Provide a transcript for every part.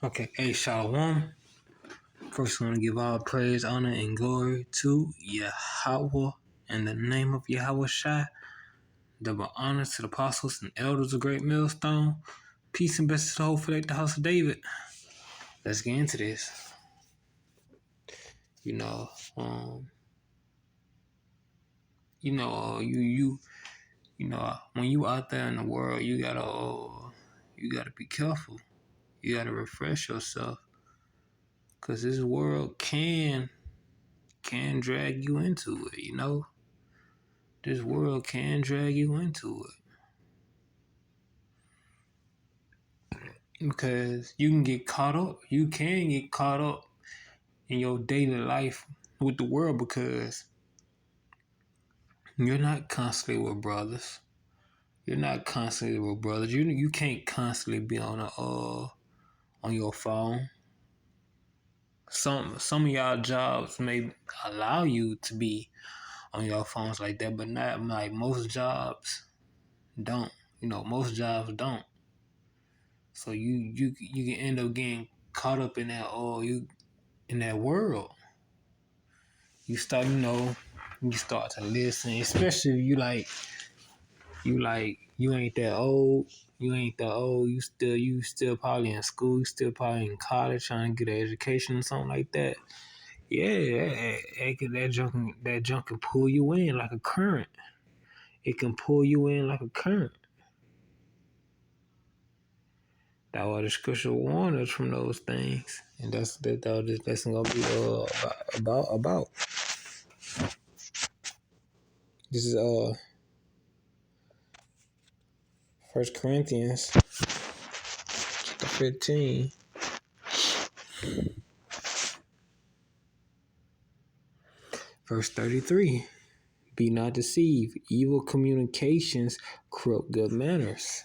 Okay, hey, Shalom. First, I want to give all praise, honor, and glory to Yahweh in the name of Yahweh Shai. Double honor to the apostles and elders of Great Millstone. Peace and blessings to the whole faith, the house of David. Let's get into this. You know, when you out there in the world, you gotta be careful. You gotta refresh yourself, cause this world can drag you into it. You know. This world can drag you into it because you can get caught up. You can get caught up in your daily life with the world because you're not constantly with brothers. You're not constantly with brothers. You can't constantly be on your phone. Some of y'all jobs may allow you to be on your phones like that, but not like most jobs don't. Most jobs don't. So you can end up getting caught up in that world. You start to listen, especially if you ain't that old. You ain't that old. You still probably in school. You still probably in college trying to get an education or something like that. Yeah, that junk can pull you in like a current. It can pull you in like a current. That's why the scripture warns us from those things, and that's this lesson gonna be about. This is 1 Corinthians chapter 15. Verse 33. Be not deceived. Evil communications corrupt good manners.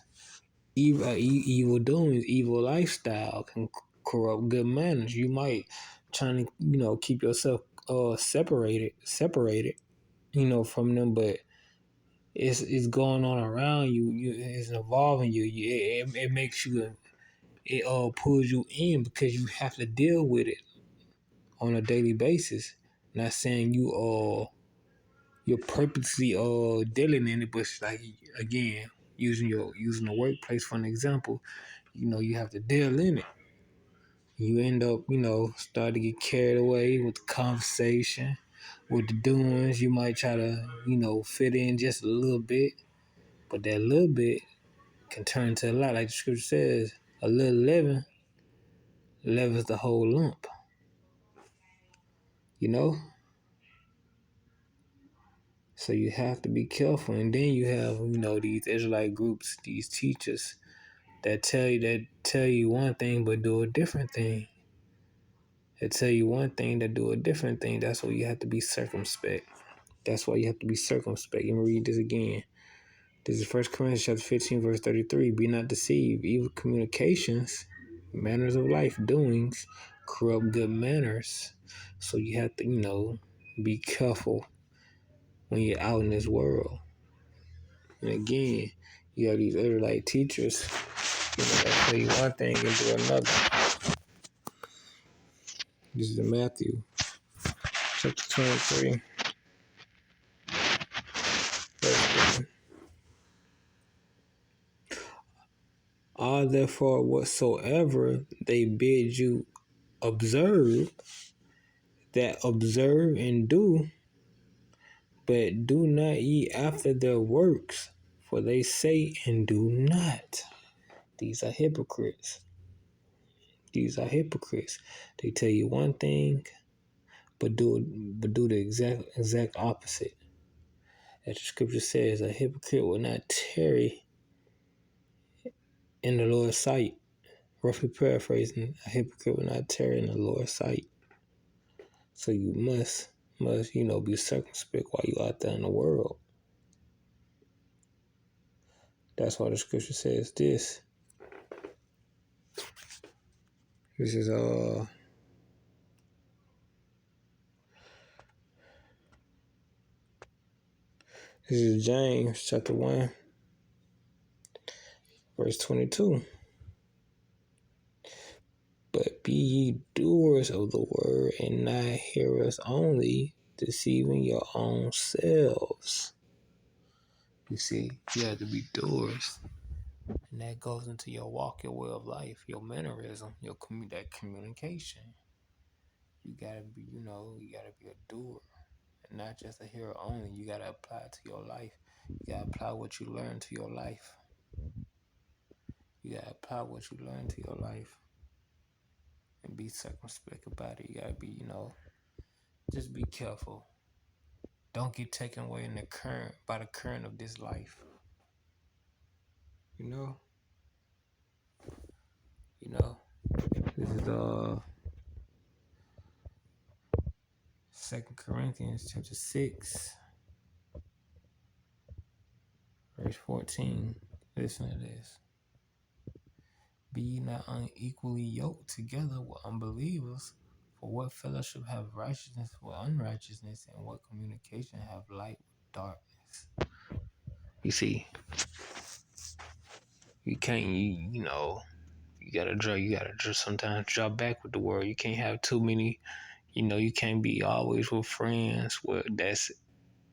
Evil doings, evil lifestyle can corrupt good manners. You might trying to keep yourself separated, from them, but it's going on around you. It's involving you. It makes you. It pulls you in because you have to deal with it on a daily basis. Not saying you're purposely dealing in it, but like again, using the workplace for an example, you have to deal in it. You end up, start to get carried away with the conversation, with the doings. You might try to, fit in just a little bit, but that little bit can turn to a lot. Like the scripture says, a little leaven levels the whole lump. So you have to be careful. And then you have, these Israelite groups, these teachers that tell you one thing but do a different thing. They tell you one thing that do a different thing. That's why you have to be circumspect. Let me read this again. This is 1 Corinthians chapter 15, verse 33. Be not deceived. Evil communications, manners of life, doings, corrupt good manners. So you have to, be careful when you're out in this world. And again, you have these Israelite teachers, that tell you one thing and do another. This is in Matthew chapter 23. Verse 1. All therefore whatsoever they bid you observe, that observe and do, but do not ye after their works, for they say and do not. These are hypocrites. They tell you one thing, but do the exact opposite. As the scripture says, a hypocrite will not tarry in the Lord's sight. Roughly paraphrasing, a hypocrite will not tarry in the Lord's sight. So you must be circumspect while you're out there in the world. That's why the scripture says this. This is James chapter 1, verse 22. Be ye doers of the word and not hearers only, deceiving your own selves. You see, you have to be doers. And that goes into your walk, your way of life, your mannerism, that communication. You gotta be, you gotta be a doer. And not just a hearer only. You gotta apply it to your life. You gotta apply what you learn to your life. You gotta apply what you learn to your life. And be circumspect about it. You gotta be, just be careful. Don't get taken away in the current by the current of this life. This is 2 Corinthians chapter 6, verse 14. Listen to this. Be ye not unequally yoked together with unbelievers, for what fellowship have righteousness with unrighteousness, and what communication have light with darkness? You see, you can't, you gotta sometimes draw back with the word. You can't have too many, you can't be always with friends that's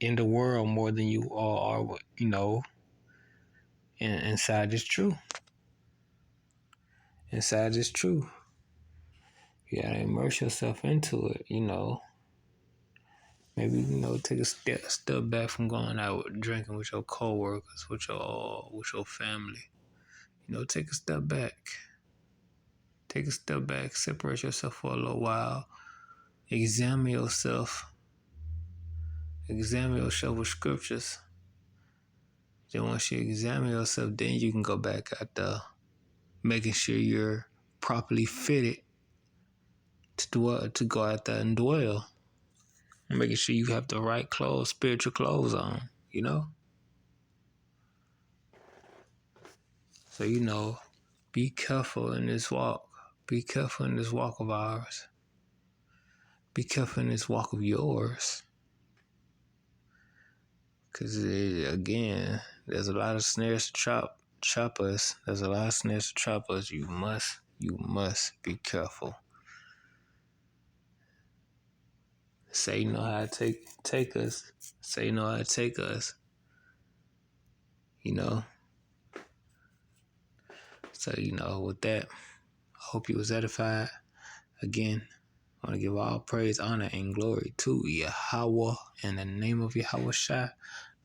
in the world more than you are, inside is true. Inside is true. You gotta immerse yourself into it, Maybe, take a step back from going out drinking with your coworkers, with your family. Take a step back. Take a step back. Separate yourself for a little while. Examine yourself. Examine yourself with scriptures. Then once you examine yourself, then you can go back out there, making sure you're properly fitted to go out there and dwell. Making sure you have the right clothes, spiritual clothes on, So, be careful in this walk. Be careful in this walk of ours. Be careful in this walk of yours. Because, again, there's a lot of snares to trap us. There's a lot of snares to trap us. You must be careful. Satan know how to take us. Satan know how to take us. So, with that, I hope you was edified. Again, I want to give all praise, honor, and glory to Yahweh in the name of Yahweh Shai.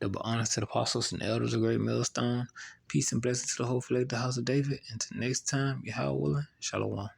Double honors to the apostles and elders of Great Millstone. Peace and blessings to the whole flag of the house of David. Until next time, Yahweh willing, Shalom.